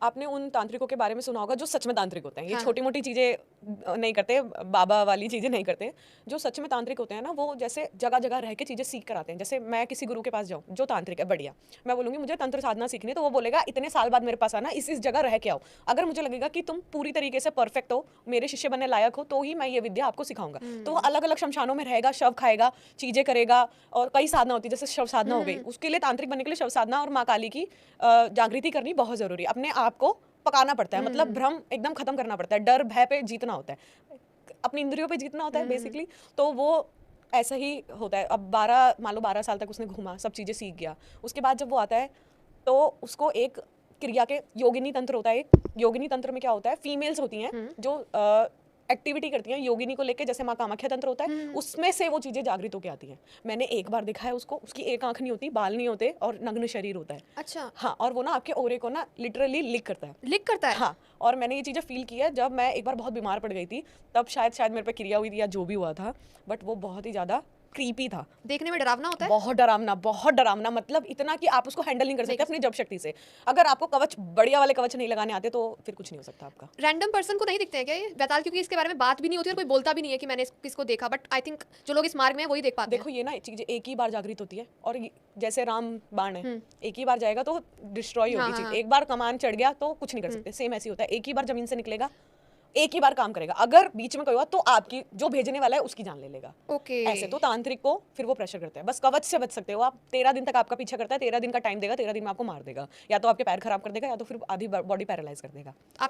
आपने उन तांत्रिकों के बारे में सुना होगा जो सच में तांत्रिक होते हैं। ये हाँ। छोटी मोटी चीज़ें नहीं करते, बाबा वाली चीज़ें नहीं करते। जो सच में तांत्रिक होते हैं ना, वो जैसे जगह जगह रह के चीज़ें सीख कर आते हैं। जैसे मैं किसी गुरु के पास जाऊँ जो तांत्रिक है, बढ़िया, मैं बोलूँगी मुझे तंत्र साधना सीखनी है, तो वो बोलेगा इतने साल बाद मेरे पास आना, इस जगह रह के आओ। अगर मुझे लगेगा कि तुम पूरी तरीके से परफेक्ट हो, मेरे शिष्य बनने लायक हो, तो ही मैं ये विद्या आपको सिखाऊंगा। तो वो अलग अलग शमशानों में रहेगा, शव खाएगा, चीज़ें करेगा, और कई साधना होती है, जैसे शव साधना हो गई। उसके लिए तांत्रिक बनने के लिए शव साधना और माँ काली की जागृति करनी बहुत ज़रूरी है। अपने आप को पकाना पड़ता है, मतलब भ्रम एकदम खत्म करना पड़ता है, डर भय पे जीतना होता है, अपनी इंद्रियों पे जीतना होता है बेसिकली। तो वो ऐसा ही होता है। अब 12 मान लो 12 साल तक उसने घूमा, सब चीज़ें सीख गया। उसके बाद जब वो आता है तो उसको एक क्रिया के योगिनी तंत्र होता है। एक योगिनी तंत्र में क्या होता है, फीमेल्स होती हैं जो एक्टिविटी करती हैं योगिनी को लेके, जैसे माँ कामाख्या तंत्र होता है, उसमें से वो चीज़ें जागृत होकर आती हैं। मैंने एक बार देखा है उसको, उसकी एक आंख नहीं होती, बाल नहीं होते, और नग्न शरीर होता है। अच्छा, हाँ, और वो ना आपके ओरे को ना लिटरली लिक करता है। लिक करता है? हाँ, और मैंने ये चीज़ें फील की है जब मैं एक बार बहुत बीमार पड़ गई थी, तब शायद मेरे पे क्रिया हुई थी या जो भी हुआ था, बट वो बहुत ही ज़्यादा क्रीपी था। देखने में डरावना होता है? बहुत डरावना, मतलब इतना कि आप उसको हैंडल नहीं कर सकते अपनी जप शक्ति से। अगर आपको कवच, बढ़िया वाले कवच नहीं लगाने आते, तो फिर कुछ नहीं हो सकता आपका। रैंडम पर्सन को नहीं दिखते हैं क्या ये बैताल? क्योंकि इसके बारे में बात भी नहीं होती और कोई बोलता भी नहीं है कि मैंने किसको देखा, बट आई थिंक जो लोग इस मार्ग में हैं वही देख पाते हैं। देखो, ये ना चीज़ें एक ही बार जागृत होती है, और जैसे राम बाण है, एक ही बार जाएगा तो डिस्ट्रॉय होगी चीज़। एक बार कमान चढ़ गया तो कुछ नहीं कर सकते, सेम ऐसे होता है। एक ही बार जमीन से निकलेगा, एक ही बार काम करेगा, अगर बीच में कोई हुआ तो आपकी जो भेजने वाला है उसकी जान ले लेगा। ओके। ऐसे तो तांत्रिक को फिर वो प्रेशर करते हैं, बस कवच से बच सकते हो आप। 13 दिन तक आपका पीछा करता है, 13 दिन का टाइम देगा, 13 दिन में आपको मार देगा, या तो आपके पैर खराब कर देगा, या तो फिर आधी बॉडी पैरालाइज कर देगा।